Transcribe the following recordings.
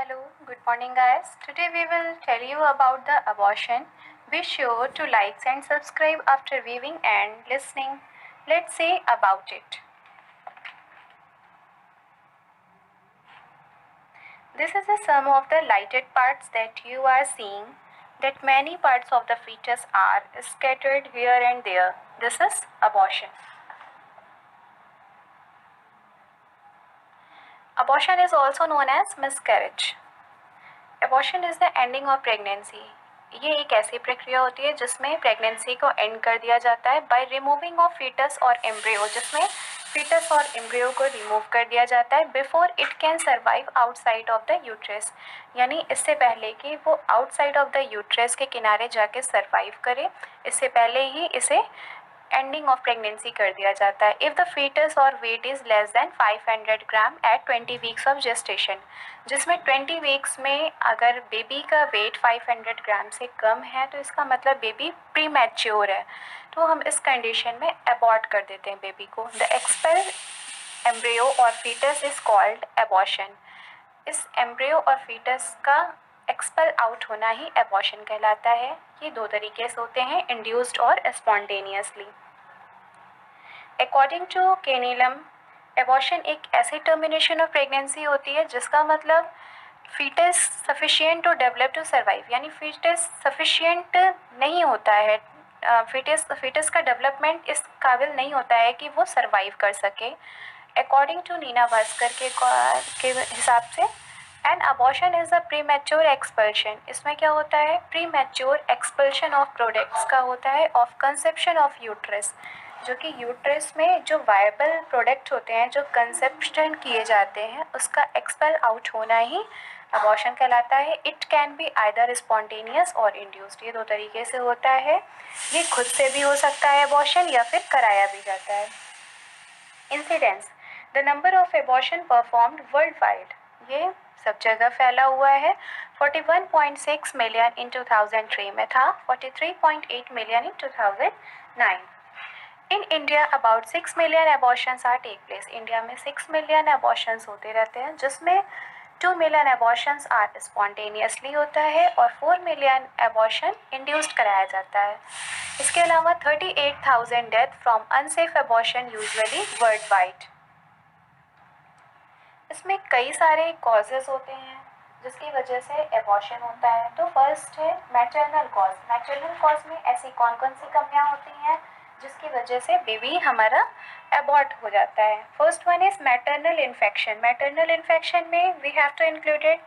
Hello, good morning guys. Today we will tell you about the abortion. Be sure to like and subscribe after viewing and listening. Let's say about it. This is a sum of the lighted parts that you are seeing, that many parts of the fetus are scattered here and there. This is abortion. Abortion is also known as miscarriage. Abortion is the ending of pregnancy. ये एक ऐसी प्रक्रिया होती है जिसमें pregnancy को and कर दिया जाता है बाय रिमूविंग ऑफ फीटस और एम्ब्रियो, जिसमें फीटस और एम्ब्रियो को रिमूव कर दिया जाता है before it can survive outside of the uterus. यानी इससे पहले कि वो आउटसाइड ऑफ द यूट्रस के किनारे जाके सर्वाइव करे, इससे पहले ही इसे एंडिंग ऑफ प्रेगनेंसी कर दिया जाता है. इफ़ द फीटस और weight is less than 500 gram at 20 weeks of gestation, जिसमें 20 वीक्स में अगर बेबी का वेट 500 ग्राम से कम है तो इसका मतलब बेबी प्री मैच्योर है, तो हम इस कंडीशन में अबॉर्ट कर देते हैं बेबी को. द एक्सपेल एम्ब्रियो और फीटस इज़ कॉल्ड एबॉर्शन. इस एम्ब्रियो और फीटस का एक्सपेल आउट होना ही एबॉर्शन कहलाता है. ये दो तरीके से होते हैं, इंड्यूस्ड और स्पॉन्टेनियसली. अकॉर्डिंग टू केनीलम, एबॉर्शन एक ऐसी टर्मिनेशन ऑफ प्रेगनेंसी होती है जिसका मतलब foetus sufficient to develop to survive, यानी फीटस सफिशिएंट नहीं होता है, फीटस का डेवलपमेंट इस काबिल नहीं होता है कि वो सर्वाइव कर सके. अकॉर्डिंग टू नीना भास्कर के हिसाब से N abortion is a pre mature expulsion. इसमें क्या होता है, pre mature expulsion of products का होता है ऑफ कंसेप्शन ऑफ यूट्रस, जो कि यूट्रस में जो वायबल प्रोडक्ट होते हैं जो कंसेप्शन किए जाते हैं उसका एक्सपेल आउट होना ही अबॉर्शन कहलाता है. It can be either spontaneous और इंड्यूस्ड. ये दो तरीके से होता है. ये खुद से भी हो सकता है अबॉर्शन, या फिर कराया भी जाता है. Incidence, the number of abortion performed world wide, ये सब जगह फैला हुआ है. 41.6 मिलियन इन 2003 में था, 43.8 million in 2009. In India about 6 million abortions are take place. India में 6 मिलियन एबॉर्शंस होते रहते हैं, जिसमें 2 मिलियन एबॉर्शंस आर स्पॉन्टेनियसली होता है और 4 मिलियन एबॉर्शन इंड्यूस्ड कराया जाता है. इसके अलावा 38,000 death from unsafe abortion usually world wide. इसमें कई सारे कॉजेज़ होते हैं जिसकी वजह से एबॉर्शन होता है. तो फर्स्ट है मैटरनल कॉज. मैटरनल कॉज में ऐसी कौन कौन सी कमियाँ होती हैं जिसकी वजह से बेबी हमारा एबॉर्ट हो जाता है. First one is maternal infection. Maternal infection में we have to included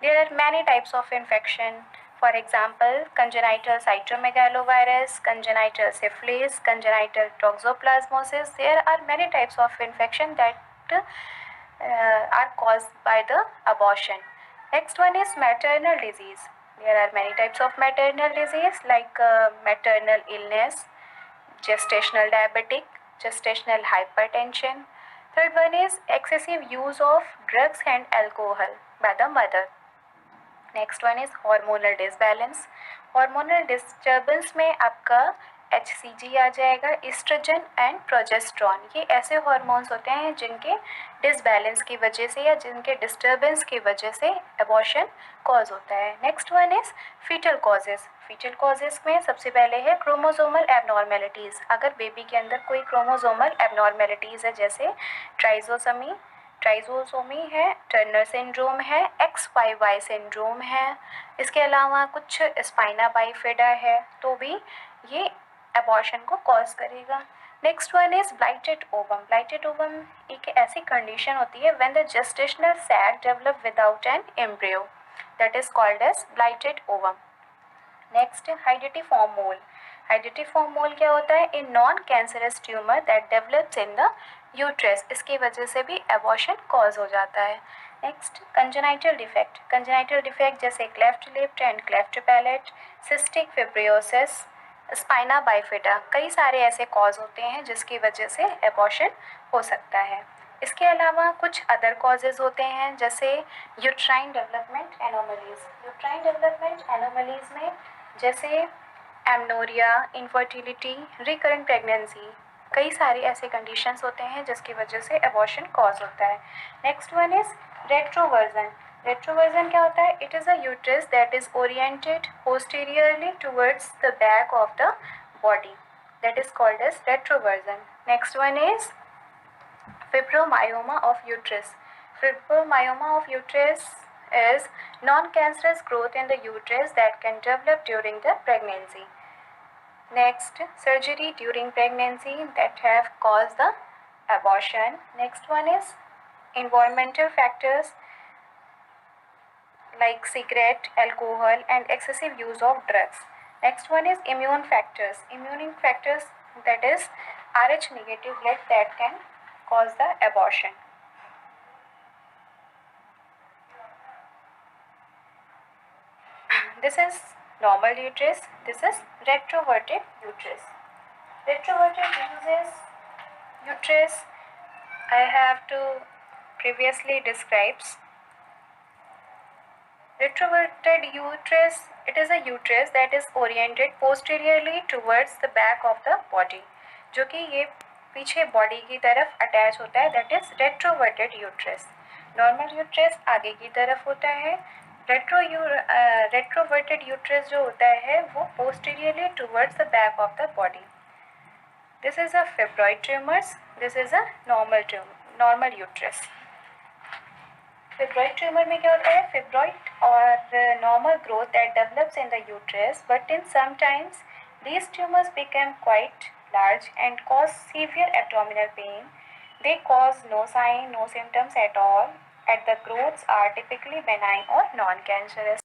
there are many types of infection. For example congenital cytomegalovirus, congenital syphilis, congenital toxoplasmosis. There are many types of infection that are caused by the abortion. Next one is maternal disease. There are many types of maternal disease like maternal illness, gestational diabetic, gestational hypertension. Third one is excessive use of drugs and alcohol by the mother. Next one is hormonal disbalance. Hormonal disturbance में आपका HCG आ जाएगा, oestrogen and progesterone. ये ऐसे hormones होते हैं जिनके disbalance की वजह से या जिनके डिस्टर्बेंस की वजह से एबॉर्शन कॉज होता है. Next one is foetal causes. Foetal causes में सबसे पहले है क्रोमोसोमल एबनॉर्मेलिटीज़. अगर बेबी के अंदर कोई क्रोमोसोमल एबनॉर्मेलिटीज़ है, जैसे ट्राइजोसोमी है, टर्नर सिंड्रोम है, XYY सिंड्रोम है, इसके अलावा कुछ स्पाइना बाइफिडा है, तो भी ये एबॉर्शन को कॉज करेगा. Next one is blighted ovum. Blighted ovum एक ऐसी कंडीशन होती है when the gestational sac develop without an embryo, that is called as blighted ovum. Next hydatidiform mole. Hydatidiform mole क्या होता है, a non cancerous tumour that develops in the uterus. इसकी वजह से भी एबॉर्शन कॉज हो जाता है. Next congenital defect. Congenital defect जैसे cleft lip and cleft palate, cystic fibrosis, spina bifida, कई सारे ऐसे कॉज होते हैं जिसकी वजह से एबॉर्शन हो सकता है. इसके अलावा कुछ अदर कॉजेज़ होते हैं जैसे uterine development anomalies. Uterine development anomalies में जैसे एमनोरिया, इनफर्टिलिटी, रिकरेंट प्रेगनेंसी, कई सारे ऐसे कंडीशंस होते हैं जिसकी वजह से एबॉर्शन कॉज होता है. Next one is retroversion. Retroversion क्या होता है? It is a uterus that is oriented posteriorly towards the back of the body, that is called as retroversion. Next one is fibromyoma of uterus. Fibromyoma of uterus is non-cancerous growth in the uterus that can develop during the pregnancy. Next, surgery during pregnancy that have caused the abortion. Next one is environmental factors like cigarette, alcohol and excessive use of drugs. Next one is immune factors. Immune factors, that is Rh negative blood that can cause the abortion. This is normal uterus. This is retroverted uterus. Retroverted uterus I have to previously describes. Retroverted uterus, it is a uterus that is oriented posteriorly towards the back of the body, जो कि ये पीछे body की तरफ attach होता है, that is retroverted uterus. Normal uterus आगे की तरफ होता है. रेट्रोवर्टेड यूट्रस जो होता है वो posteriorly towards the back of the body. This is a fibroid tumours. This is a normal uterus. Fibroid tumour में क्या होता है? फिब्रॉइड और normal growth that develops in the uterus, but in sometimes these tumors become quite large and cause severe abdominal pain. They cause no sign, no symptoms at all, and the growths are typically benign or non-cancerous.